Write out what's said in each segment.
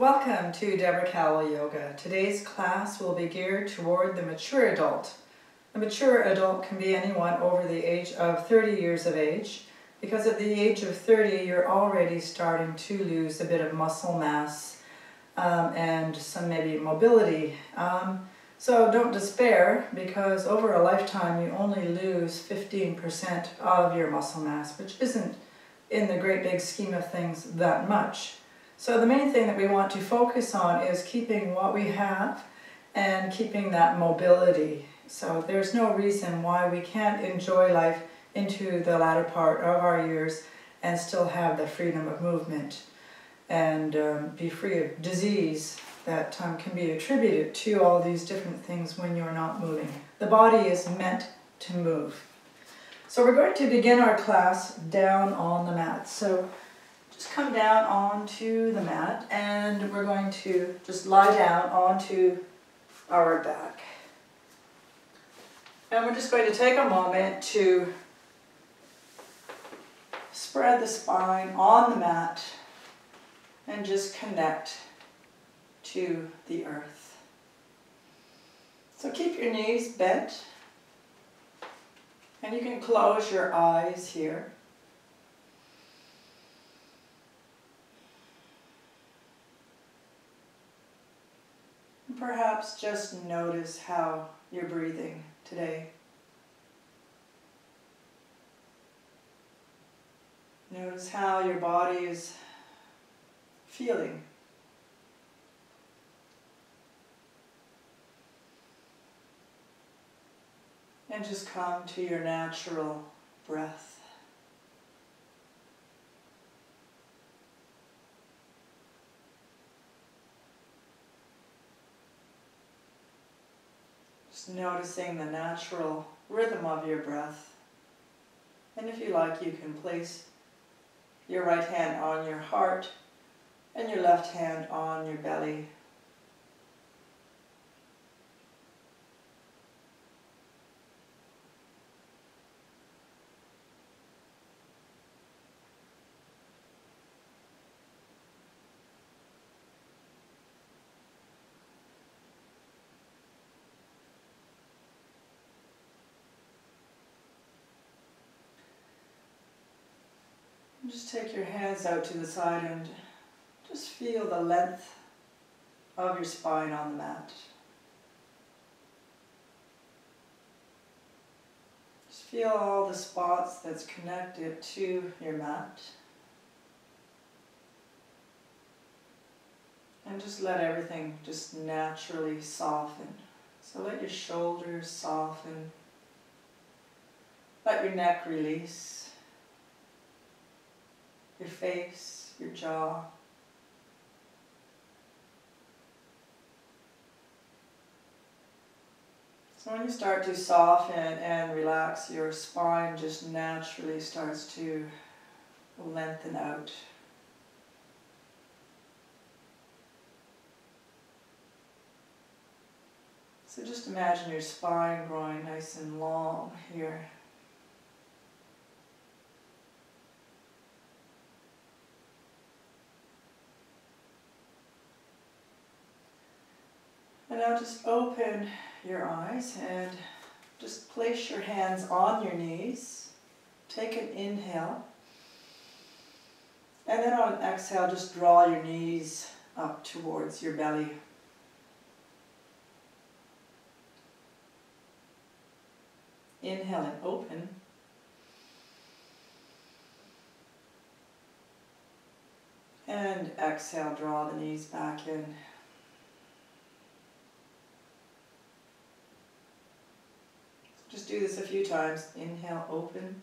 Welcome to Deborah Cowell Yoga. Today's class will be geared toward the mature adult. The mature adult can be anyone over the age of 30 years of age, because at the age of 30 you're already starting to lose a bit of muscle mass and some maybe mobility. So don't despair, because over a lifetime you only lose 15% of your muscle mass, which isn't in the great big scheme of things that much. So the main thing that we want to focus on is keeping what we have and keeping that mobility. So there's no reason why we can't enjoy life into the latter part of our years and still have the freedom of movement and be free of disease that can be attributed to all these different things when you're not moving. The body is meant to move. So we're going to begin our class down on the mat. So just come down onto the mat and we're going to just lie down onto our back. And we're just going to take a moment to spread the spine on the mat and just connect to the earth. So keep your knees bent and you can close your eyes here. Perhaps just notice how you're breathing today. Notice how your body is feeling. And just come to your natural breath. Just noticing the natural rhythm of your breath. And if you like, you can place your right hand on your heart and your left hand on your belly. Just take your hands out to the side and just feel the length of your spine on the mat. Just feel all the spots that's connected to your mat. And just let everything just naturally soften. So let your shoulders soften. Let your neck release. Your face, your jaw. So when you start to soften and relax, your spine just naturally starts to lengthen out. So just imagine your spine growing nice and long here. And now just open your eyes and just place your hands on your knees. Take an inhale. And then on an exhale, just draw your knees up towards your belly. Inhale and open. And exhale, draw the knees back in. Just do this a few times. Inhale, open.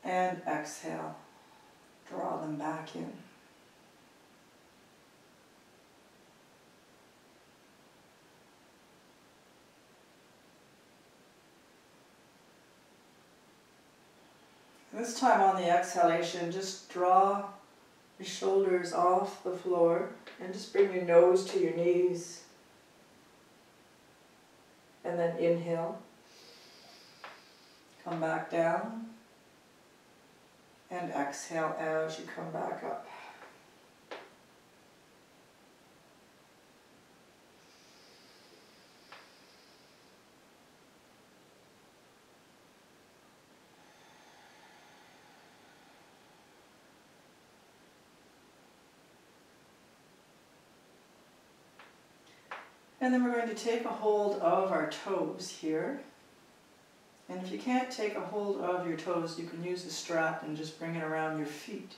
And exhale, draw them back in. This time on the exhalation, just draw your shoulders off the floor and just bring your nose to your knees. And then inhale, come back down, And exhale as you come back up. And then we're going to take a hold of our toes here. And if you can't take a hold of your toes, you can use the strap and just bring it around your feet.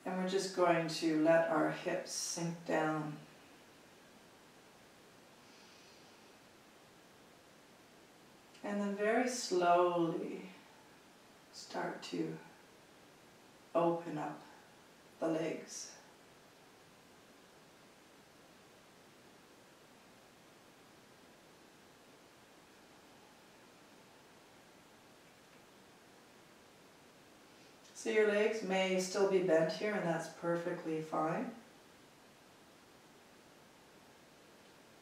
And we're just going to let our hips sink down. And then very slowly start to open up the legs. So your legs may still be bent here, and that's perfectly fine.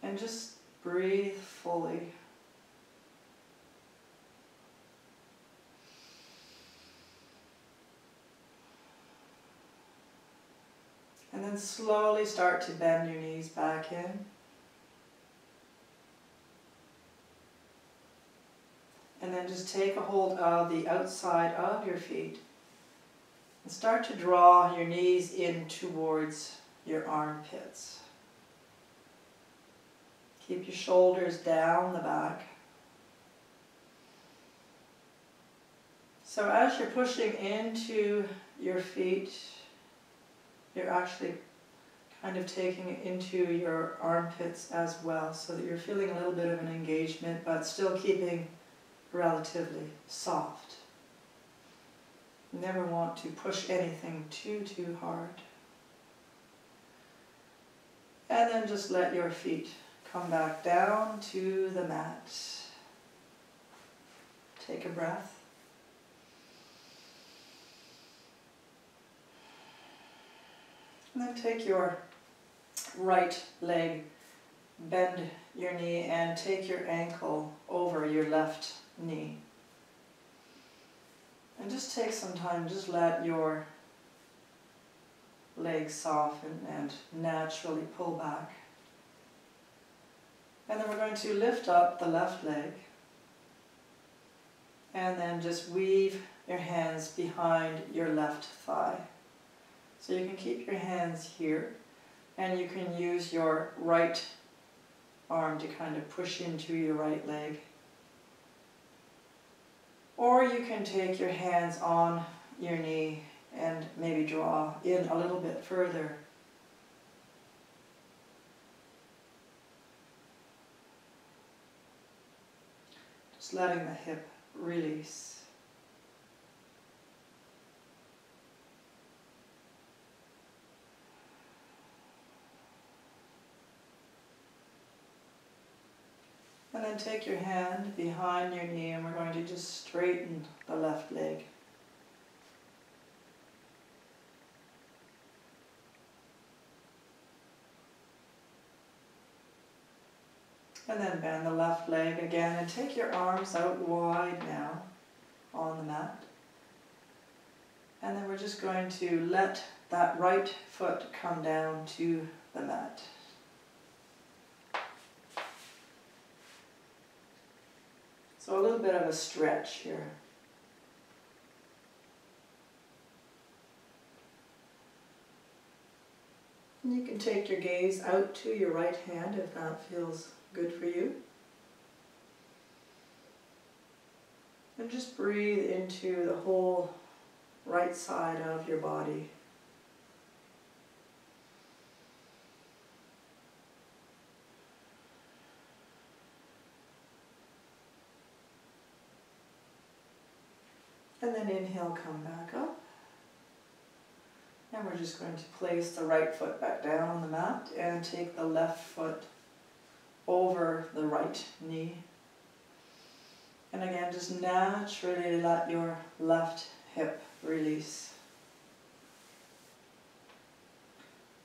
And just breathe fully. And then slowly start to bend your knees back in. And then just take a hold of the outside of your feet. And start to draw your knees in towards your armpits. Keep your shoulders down the back. So as you're pushing into your feet, you're actually kind of taking it into your armpits as well, so that you're feeling a little bit of an engagement, but still keeping relatively soft. You never want to push anything too hard. And then just let your feet come back down to the mat. Take a breath. And then take your right leg, bend your knee, and take your ankle over your left knee. And just take some time, just let your legs soften and naturally pull back. And then we're going to lift up the left leg. And then just weave your hands behind your left thigh. So you can keep your hands here, and you can use your right arm to kind of push into your right leg. Or you can take your hands on your knee and maybe draw in a little bit further. Just letting the hip release. And then take your hand behind your knee, and we're going to just straighten the left leg. And then bend the left leg again, and take your arms out wide now on the mat. And then we're just going to let that right foot come down to the mat. So a little bit of a stretch here. And you can take your gaze out to your right hand if that feels good for you. And just breathe into the whole right side of your body. And then inhale, come back up. And we're just going to place the right foot back down on the mat and take the left foot over the right knee. And again, just naturally let your left hip release.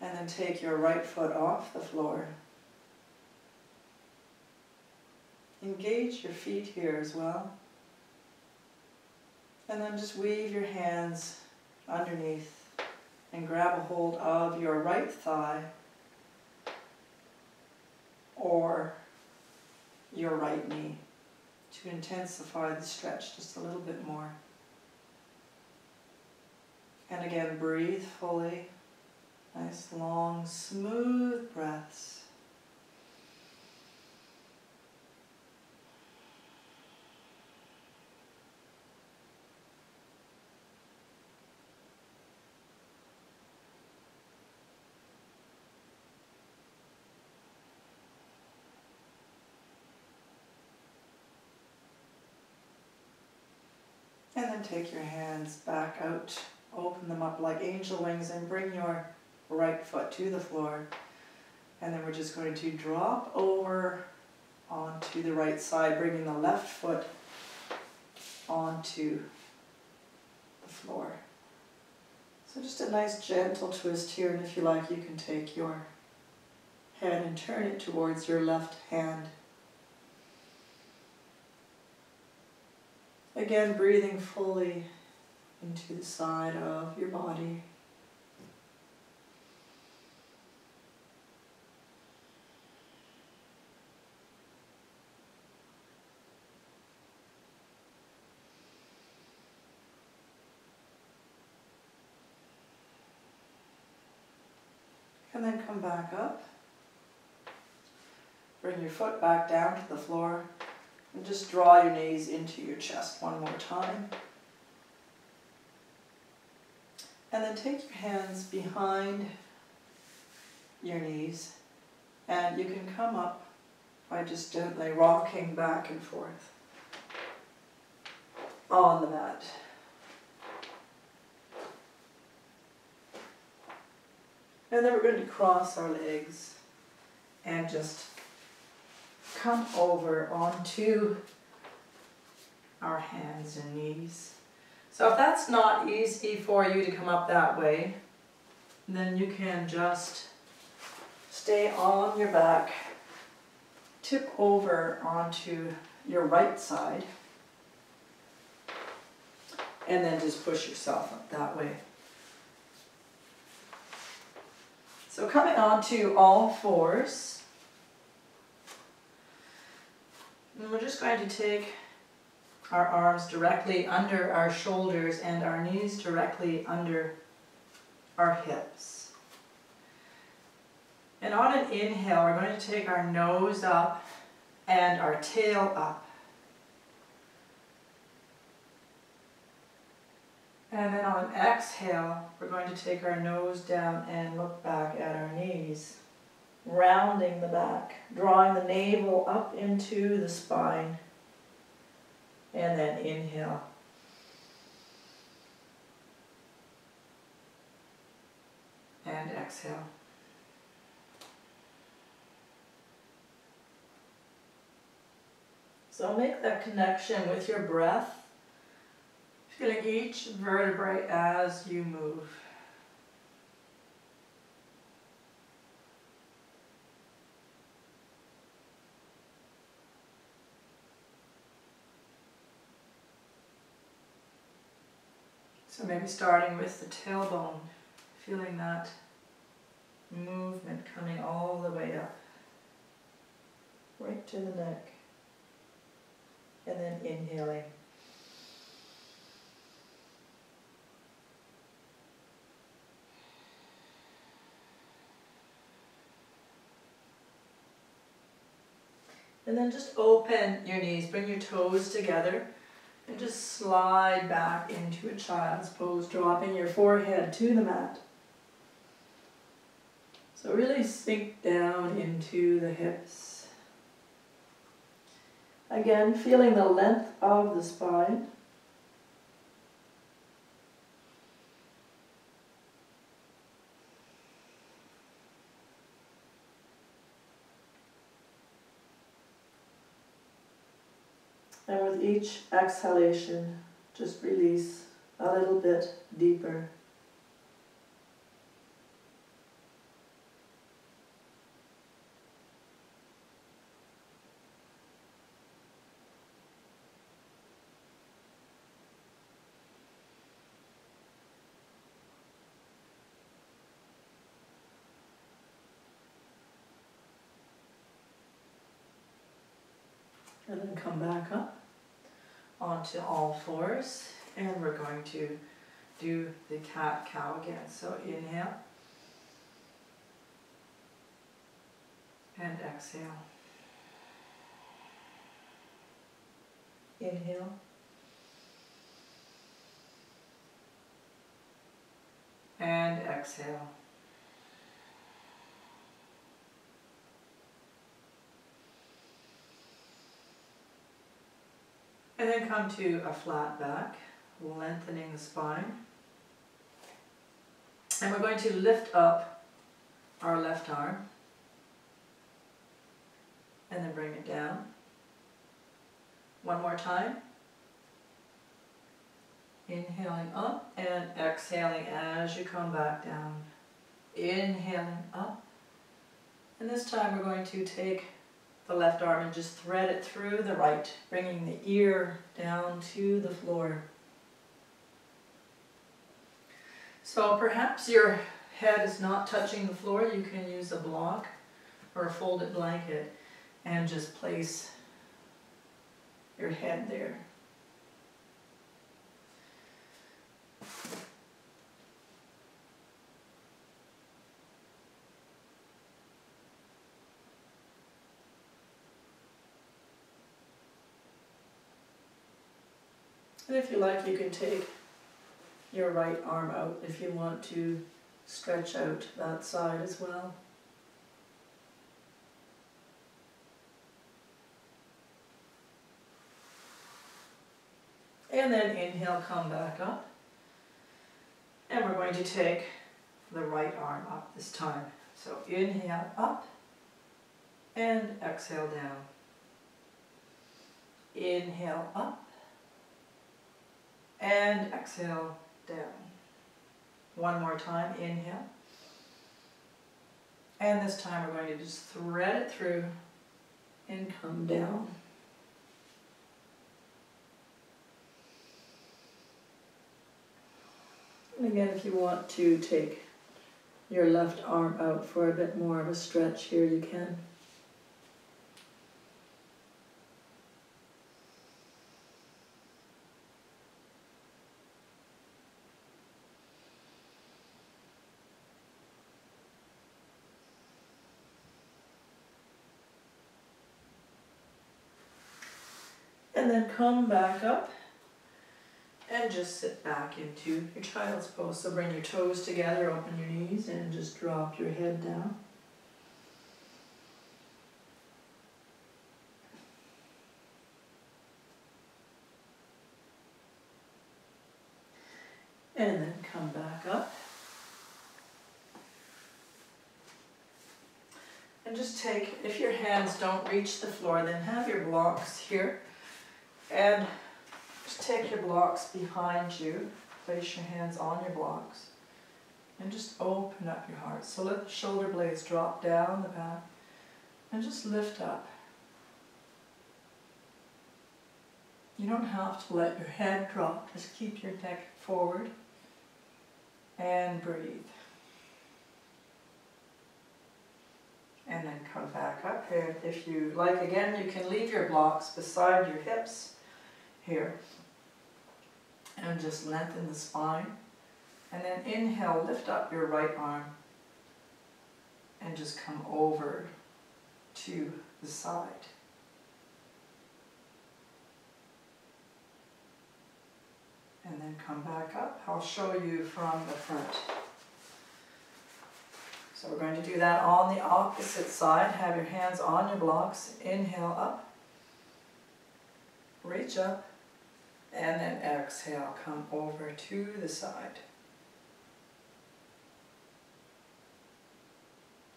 And then take your right foot off the floor. Engage your feet here as well. And then just weave your hands underneath and grab a hold of your right thigh or your right knee to intensify the stretch just a little bit more. And again, breathe fully. Nice, long, smooth breaths. And then take your hands back out, open them up like angel wings and bring your right foot to the floor. And then we're just going to drop over onto the right side, bringing the left foot onto the floor. So just a nice gentle twist here, and if you like you can take your head and turn it towards your left hand. Again, breathing fully into the side of your body. And then come back up. Bring your foot back down to the floor. And just draw your knees into your chest one more time. And then take your hands behind your knees. And you can come up by just gently rocking back and forth on the mat. And then we're going to cross our legs and just come over onto our hands and knees. So if that's not easy for you to come up that way, then you can just stay on your back, tip over onto your right side, and then just push yourself up that way. So coming onto all fours, and we're just going to take our arms directly under our shoulders and our knees directly under our hips. And on an inhale, we're going to take our nose up and our tail up. And then on an exhale, we're going to take our nose down and look back at our knees, rounding the back, drawing the navel up into the spine, and then inhale. And exhale. So make that connection with your breath, feeling each vertebrae as you move. So maybe starting with the tailbone, feeling that movement coming all the way up, right to the neck, and then inhaling. And then just open your knees, bring your toes together, and just slide back into a child's pose, dropping your forehead to the mat. So really sink down into the hips. Again, feeling the length of the spine. And with each exhalation, just release a little bit deeper. And then come back up onto all fours. And we're going to do the cat-cow again. So inhale. And exhale. Inhale. And exhale. And then come to a flat back, lengthening the spine. And we're going to lift up our left arm. And then bring it down. One more time. Inhaling up and exhaling as you come back down. Inhaling up. And this time we're going to take the left arm and just thread it through the right, bringing the ear down to the floor. So perhaps your head is not touching the floor. You can use a block or a folded blanket and just place your head there. And if you like, you can take your right arm out if you want to stretch out that side as well. And then inhale, come back up. And we're going to take the right arm up this time. So inhale up and exhale down. Inhale up and exhale down. One more time, inhale. And this time we're going to just thread it through and come down. And again, if you want to take your left arm out for a bit more of a stretch here, you can. And then come back up and just sit back into your child's pose. So bring your toes together, open your knees, and just drop your head down. And then come back up. And just take, if your hands don't reach the floor, then have your blocks here. And just take your blocks behind you, place your hands on your blocks, and just open up your heart. So let the shoulder blades drop down the back, and just lift up. You don't have to let your head drop, just keep your neck forward, and breathe. And then come back up here. If you like, again, you can leave your blocks beside your hips here, and just lengthen the spine. And then inhale, lift up your right arm, and just come over to the side. And then come back up. I'll show you from the front. So we're going to do that on the opposite side. Have your hands on your blocks. Inhale up. Reach up. And then exhale, come over to the side.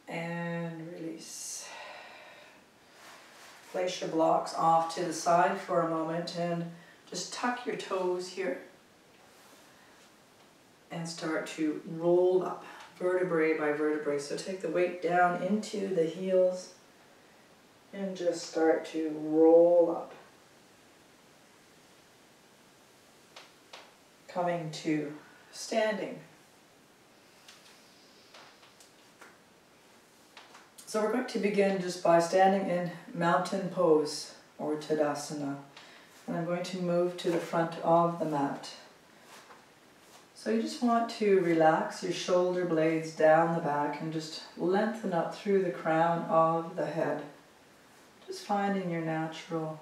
And release. Place your blocks off to the side for a moment and just tuck your toes here. And start to roll up, vertebrae by vertebrae. So take the weight down into the heels and just start to roll up. Coming to standing. So we're going to begin just by standing in mountain pose. or Tadasana. And I'm going to move to the front of the mat. So you just want to relax your shoulder blades down the back and just lengthen up through the crown of the head. Just finding your natural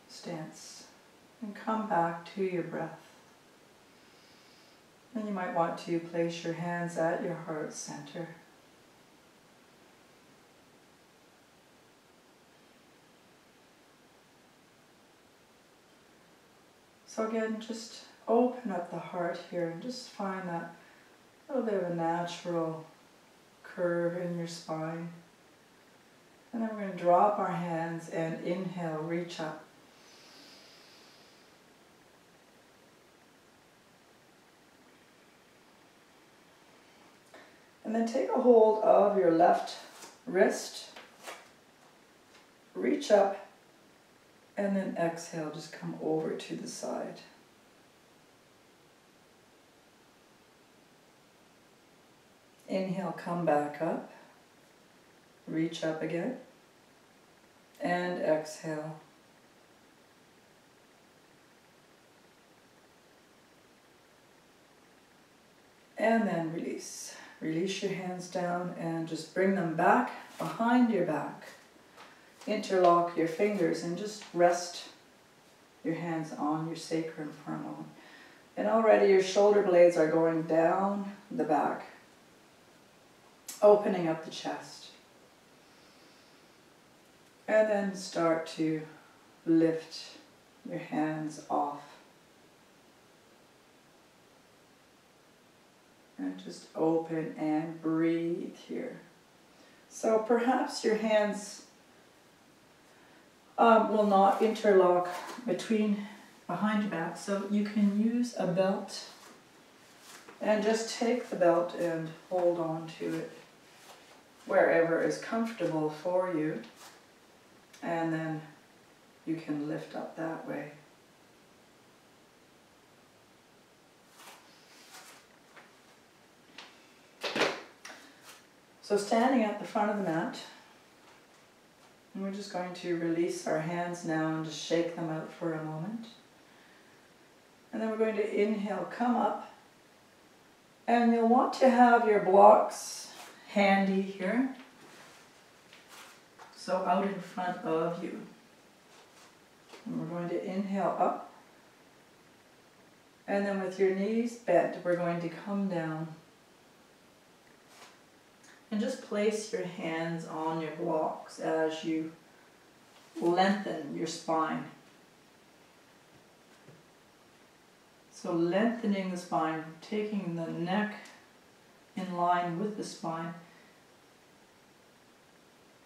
stance. And come back to your breath. And you might want to place your hands at your heart center. So again, just open up the heart here and just find that little bit of a natural curve in your spine. And then we're going to drop our hands and inhale, reach up. And then take a hold of your left wrist, reach up, and then exhale, just come over to the side. Inhale, come back up, reach up again, and exhale. And then release. Release your hands down and just bring them back behind your back. Interlock your fingers and just rest your hands on your sacrum for a moment. And already your shoulder blades are going down the back, opening up the chest. And then start to lift your hands off. And just open and breathe here. So perhaps your hands will not interlock behind your back, so you can use a belt and just take the belt and hold on to it wherever is comfortable for you, and then you can lift up that way. So standing at the front of the mat, and we're just going to release our hands now and just shake them out for a moment. And then we're going to inhale, come up, and you'll want to have your blocks handy here, so out in front of you. And we're going to inhale up, and then with your knees bent, we're going to come down. And just place your hands on your blocks as you lengthen your spine. So lengthening the spine, taking the neck in line with the spine.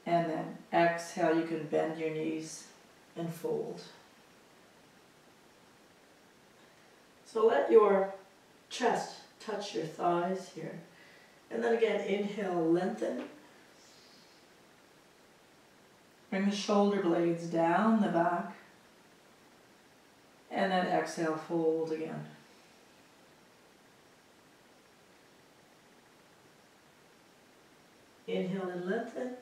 And then exhale, you can bend your knees and fold. So let your chest touch your thighs here. And then again, inhale, lengthen. Bring the shoulder blades down the back. And then exhale, fold again. Inhale and lengthen.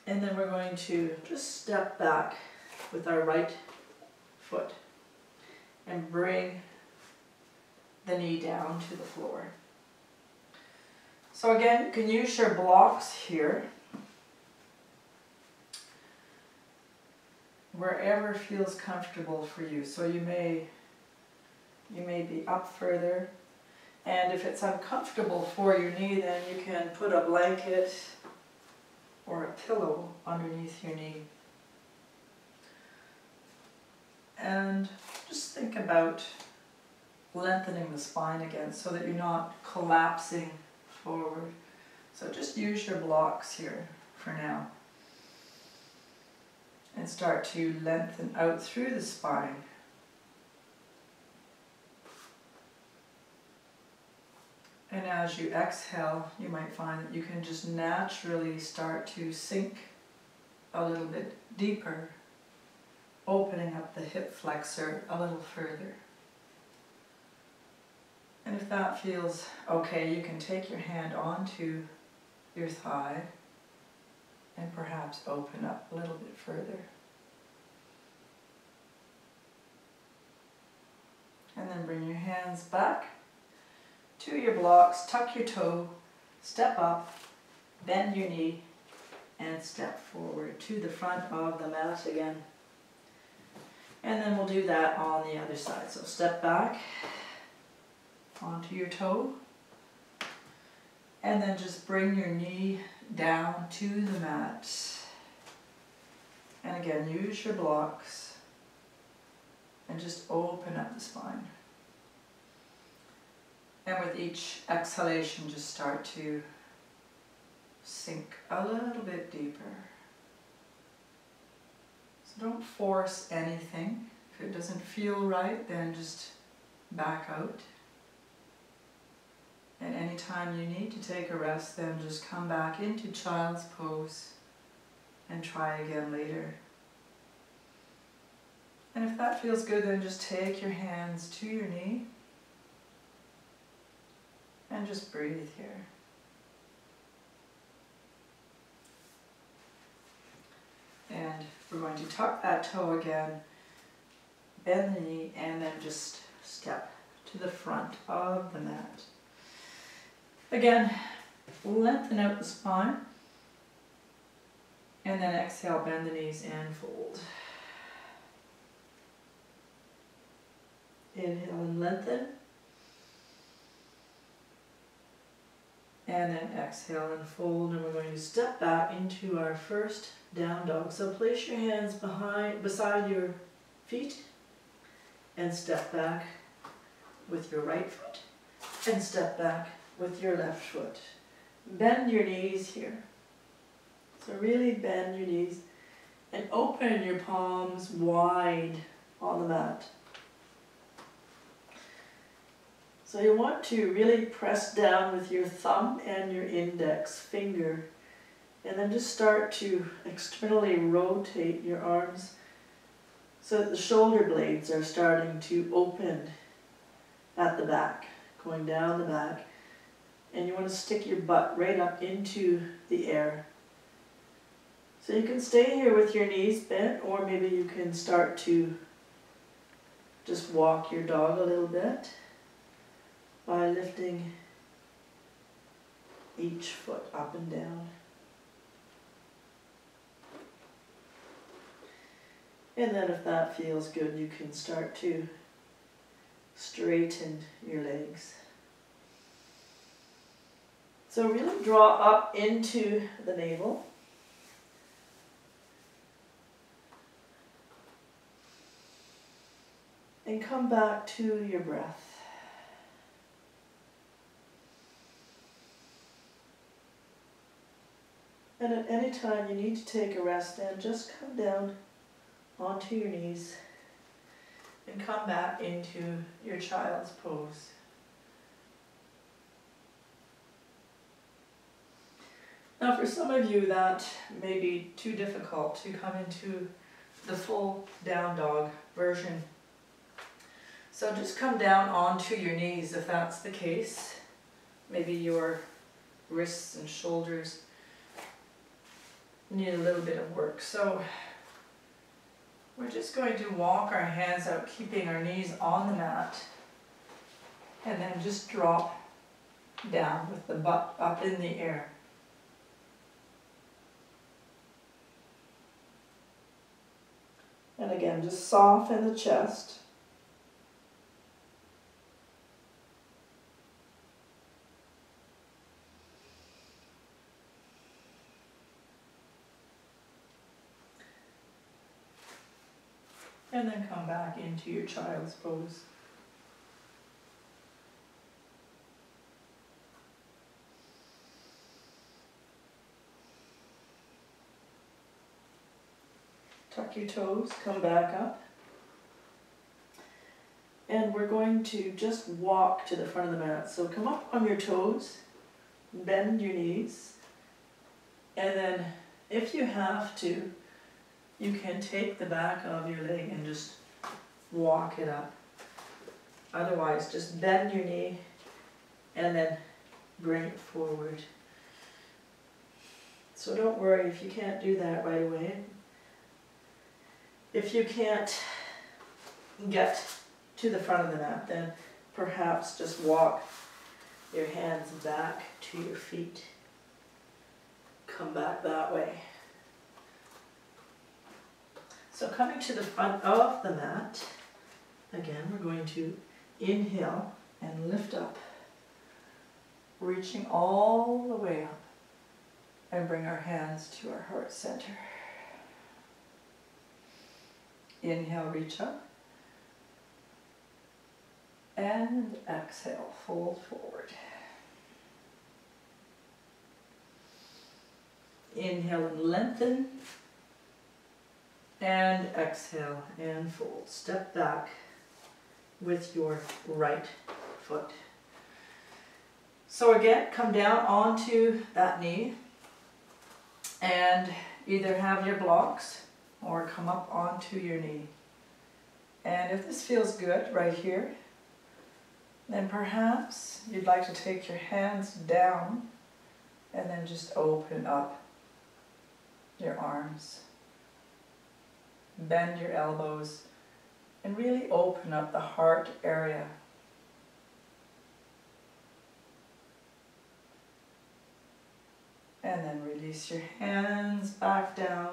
And then we're going to just step back with our right foot and bring the knee down to the floor. So again, you can use your blocks here, wherever feels comfortable for you. So you may be up further, and if it's uncomfortable for your knee, then you can put a blanket or a pillow underneath your knee. And just think about lengthening the spine again so that you're not collapsing forward. So just use your blocks here for now. And start to lengthen out through the spine. And as you exhale, you might find that you can just naturally start to sink a little bit deeper, opening up the hip flexor a little further. And if that feels okay, you can take your hand onto your thigh and perhaps open up a little bit further. And then bring your hands back to your blocks, tuck your toe, step up, bend your knee, and step forward to the front of the mat again. And then we'll do that on the other side. So step back onto your toe, and then just bring your knee down to the mat. And again, use your blocks and just open up the spine. And with each exhalation, just start to sink a little bit deeper. So don't force anything. If it doesn't feel right, then just back out. And anytime you need to take a rest, then just come back into child's pose and try again later. And if that feels good, then just take your hands to your knee and just breathe here. And we're going to tuck that toe again, bend the knee, and then just step to the front of the mat. Again, lengthen out the spine, and then exhale, bend the knees and fold. Inhale and lengthen. And then exhale and fold, and we're going to step back into our first down dog. So place your hands beside your feet and step back with your right foot and step back with your left foot. Bend your knees here. So really bend your knees and open your palms wide on the mat. So you want to really press down with your thumb and your index finger, and then just start to externally rotate your arms so that the shoulder blades are starting to open at the back, going down the back. And you want to stick your butt right up into the air. So you can stay here with your knees bent, or maybe you can start to just walk your dog a little bit by lifting each foot up and down. And then if that feels good, you can start to straighten your legs. So really draw up into the navel. And come back to your breath. And at any time you need to take a rest, then just come down onto your knees and come back into your child's pose. Now for some of you that may be too difficult to come into the full down dog version. So just come down onto your knees if that's the case. Maybe your wrists and shoulders need a little bit of work. So we're just going to walk our hands out, keeping our knees on the mat, and then just drop down with the butt up in the air. And again, just soften the chest. And then come back into your child's pose. Tuck your toes, come back up. And we're going to just walk to the front of the mat. So come up on your toes, bend your knees, and then if you have to, you can take the back of your leg and just walk it up. Otherwise, just bend your knee and then bring it forward. So don't worry if you can't do that right away. If you can't get to the front of the mat, then perhaps just walk your hands back to your feet. Come back that way. So coming to the front of the mat, again, we're going to inhale and lift up, reaching all the way up, and bring our hands to our heart center. Inhale, reach up, and exhale, fold forward. Inhale and lengthen, and exhale and fold. Step back with your right foot. So again, come down onto that knee and either have your blocks or come up onto your knee. And if this feels good right here, then perhaps you'd like to take your hands down and then just open up your arms. Bend your elbows and really open up the heart area. And then release your hands back down.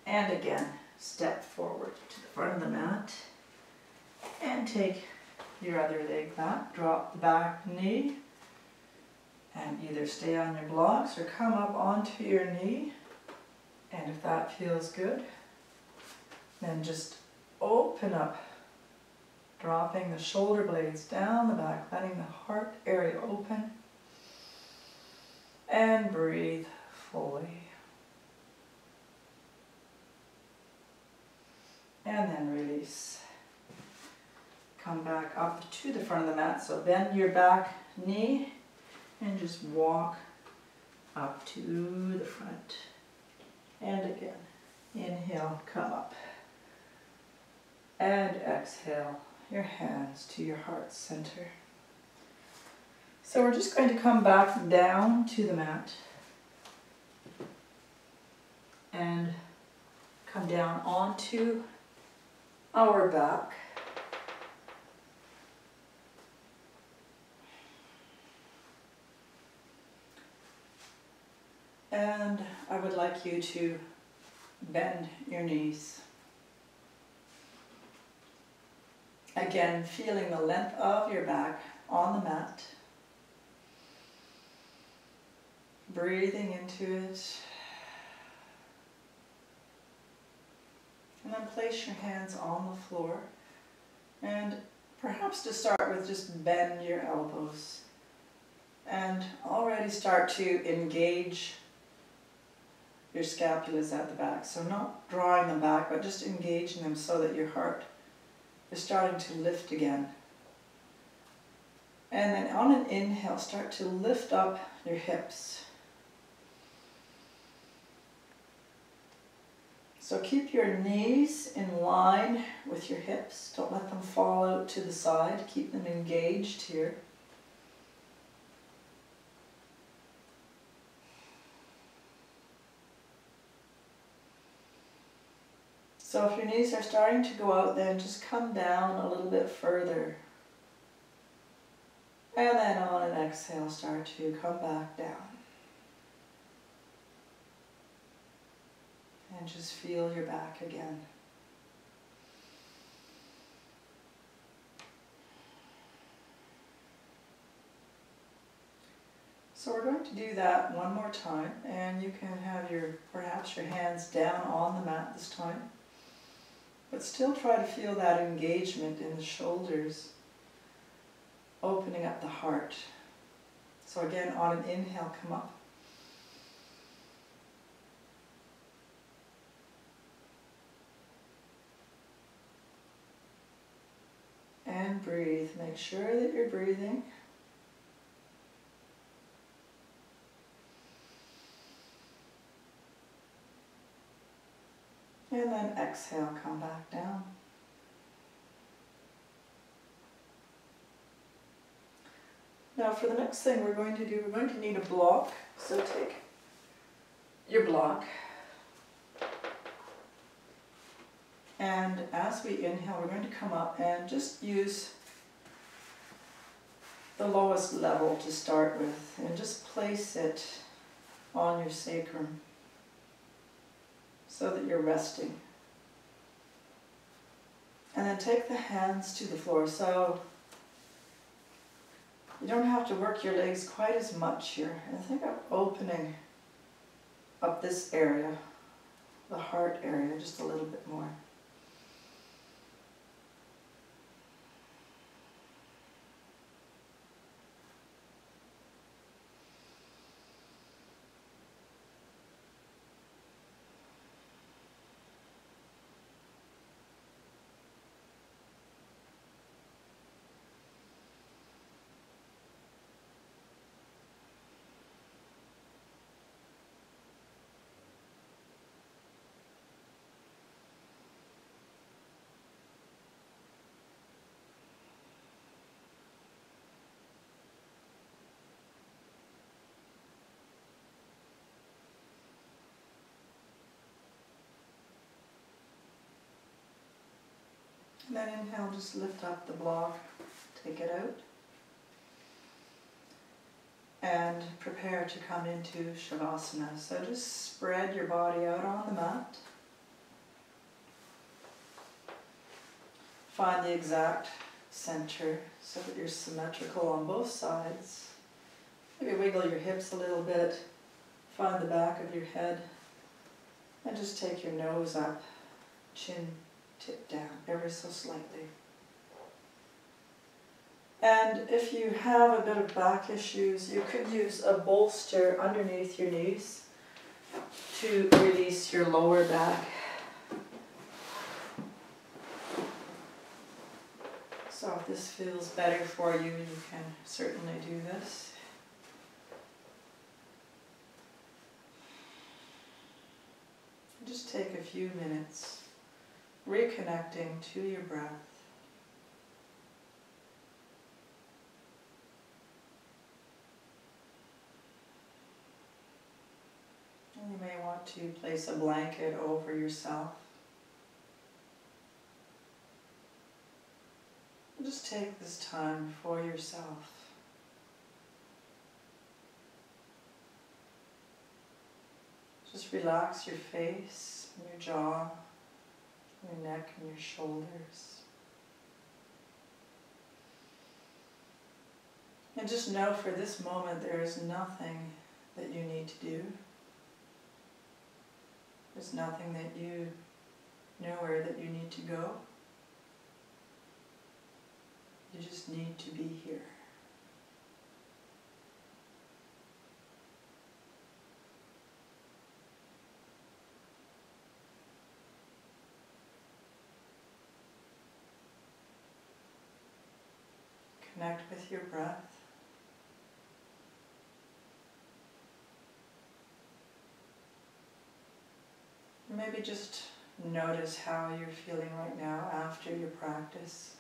And again, step forward to the front of the mat. And take your other leg back. Drop the back knee. And either stay on your blocks or come up onto your knee. And if that feels good, then just open up, dropping the shoulder blades down the back, letting the heart area open. And breathe fully. And then release. Come back up to the front of the mat. So bend your back knee and just walk up to the front. And again, inhale, come up. And exhale, your hands to your heart center. So we're just going to come back down to the mat and come down onto our back. And I would like you to bend your knees. Again, feeling the length of your back on the mat. Breathing into it. And then place your hands on the floor. And perhaps to start with, just bend your elbows. And already start to engage your scapulas at the back. So not drawing them back, but just engaging them so that your heart is starting to lift again. And then on an inhale, start to lift up your hips. So keep your knees in line with your hips. Don't let them fall out to the side. Keep them engaged here. So if your knees are starting to go out, then just come down a little bit further. And then on an exhale, start to come back down. And just feel your back again. So we're going to do that one more time, and you can have perhaps your hands down on the mat this time. But still try to feel that engagement in the shoulders, opening up the heart. So again, on an inhale, come up. And breathe. Make sure that you're breathing. And then exhale, come back down. Now for the next thing we're going to do, we're going to need a block. So take your block. And as we inhale, we're going to come up and just use the lowest level to start with, and just place it on your sacrum so that you're resting. And then take the hands to the floor. So you don't have to work your legs quite as much here. And think of opening up this area, the heart area, just a little bit more. And then inhale, just lift up the block, take it out, and prepare to come into Shavasana. So just spread your body out on the mat. Find the exact center so that you're symmetrical on both sides. Maybe wiggle your hips a little bit, find the back of your head, and just take your nose up, chin tip down ever so slightly. And if you have a bit of back issues, you could use a bolster underneath your knees to release your lower back. So if this feels better for you, you can certainly do this. Just take a few minutes reconnecting to your breath. And you may want to place a blanket over yourself. Just take this time for yourself. Just relax your face, and your jaw, your neck and your shoulders. And just know for this moment there is nothing that you need to do. There's nothing that you nowhere that you need to go. You just need to be here. Connect with your breath. Maybe just notice how you're feeling right now after your practice.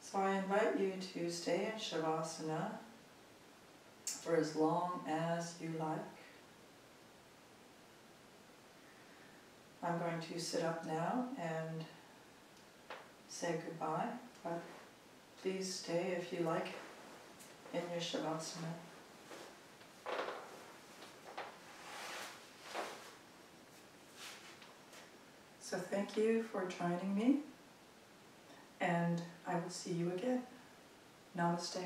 So I invite you to stay in Shavasana for as long as you like. I'm going to sit up now and say goodbye, but please stay if you like in your Shavasana. So thank you for joining me, and I will see you again. Namaste.